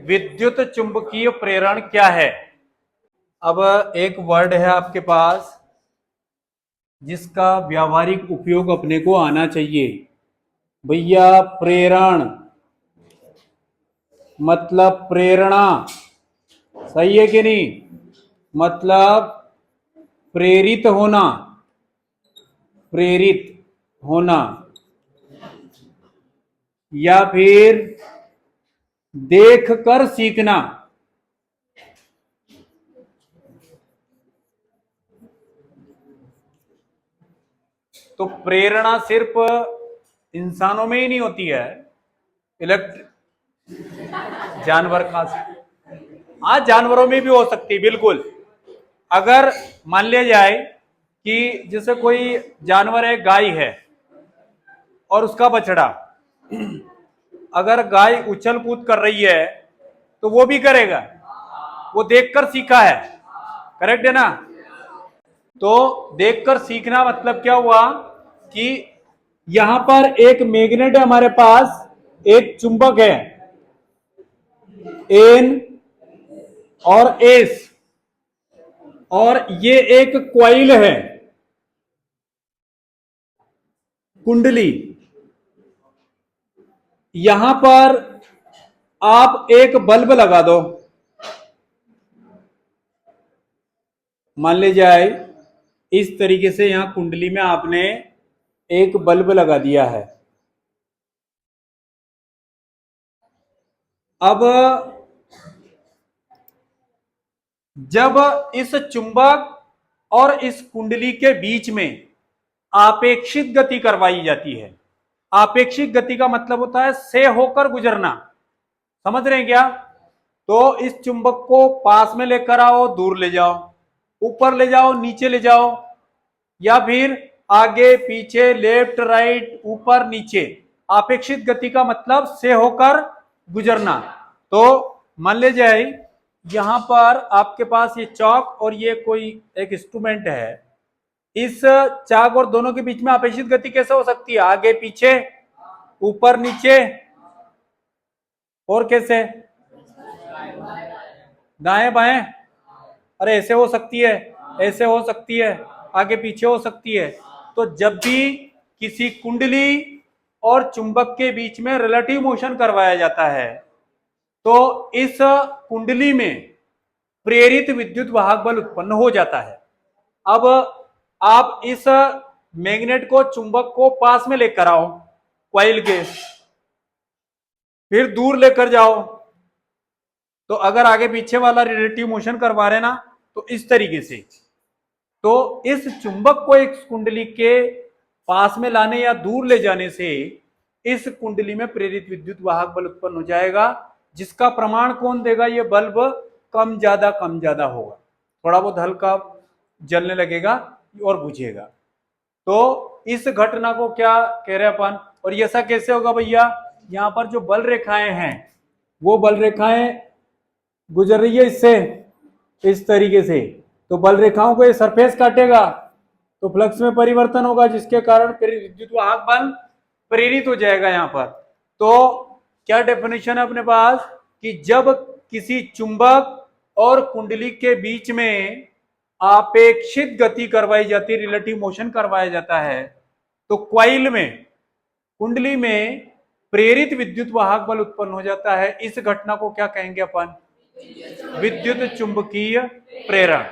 विद्युत चुंबकीय प्रेरण क्या है? अब एक वर्ड है आपके पास जिसका व्यावहारिक उपयोग अपने को आना चाहिए। भैया प्रेरण मतलब प्रेरणा, सही है कि नहीं? मतलब प्रेरित होना, प्रेरित होना या फिर देखकर सीखना। तो प्रेरणा सिर्फ इंसानों में ही नहीं होती है, जानवर खास, हाँ जानवरों में भी हो सकती है बिल्कुल। अगर मान लिया जाए कि जैसे कोई जानवर है, गाय है और उसका बछड़ा, अगर गाय उछल कूद कर रही है तो वो भी करेगा, वो देखकर सीखा है, करेक्ट है ना? तो देखकर सीखना मतलब क्या हुआ कि यहां पर एक मैग्नेट है हमारे पास, एक चुंबक है एन और एस, और ये एक क्वाइल है, कुंडली। यहां पर आप एक बल्ब लगा दो, मान ली जाए इस तरीके से, यहां कुंडली में आपने एक बल्ब लगा दिया है। अब जब इस चुंबक और इस कुंडली के बीच में आपेक्षित गति करवाई जाती है, आपेक्षिक गति का मतलब होता है से होकर गुजरना, समझ रहे हैं क्या? तो इस चुंबक को पास में लेकर आओ, दूर ले जाओ, ऊपर ले जाओ, नीचे ले जाओ, या फिर आगे पीछे, लेफ्ट राइट, ऊपर नीचे, आपेक्षित गति का मतलब से होकर गुजरना। तो मान ले जाए यहां पर आपके पास ये चौक और ये कोई एक इंस्ट्रूमेंट है, इस चाक और दोनों के बीच में आपेक्षित गति कैसे हो सकती है? आगे पीछे, ऊपर नीचे, और कैसे? दाएं बाएं, अरे ऐसे हो सकती है, ऐसे हो सकती है, आगे पीछे हो सकती है। तो जब भी किसी कुंडली और चुंबक के बीच में रिलेटिव मोशन करवाया जाता है तो इस कुंडली में प्रेरित विद्युत वाहक बल उत्पन्न हो जाता है। अब आप इस मैग्नेट को, चुंबक को पास में लेकर आओ कॉइल के, फिर दूर लेकर जाओ, तो अगर आगे पीछे वाला रिलेटिव मोशन करवा रहे ना तो इस तरीके से, तो इस चुंबक को एक कुंडली के पास में लाने या दूर ले जाने से इस कुंडली में प्रेरित विद्युत वाहक बल उत्पन्न हो जाएगा, जिसका प्रमाण कौन देगा? ये बल्ब कम ज्यादा होगा, थोड़ा बहुत हल्का जलने लगेगा और बुझेगा। तो इस घटना को क्या कह रहे हैं अपन? और ये ऐसा कैसे होगा भैया? यहां पर जो बल रेखाएं हैं वो बल रेखाएं गुजर रही है इससे, इस तरीके से, तो बल रेखाओं को ये सरफेस काटेगा तो फ्लक्स में परिवर्तन होगा, जिसके कारण विद्युत वाहक बल प्रेरित हो जाएगा यहां पर। तो क्या डेफिनेशन है अपने पास कि जब किसी चुंबक और कुंडली के बीच में आपेक्षित गति करवाई जाती है, रिलेटिव मोशन करवाया जाता है, तो क्वाइल में, कुंडली में प्रेरित विद्युत वाहक बल उत्पन्न हो जाता है। इस घटना को क्या कहेंगे अपन? विद्युत चुंबकीय प्रेरण।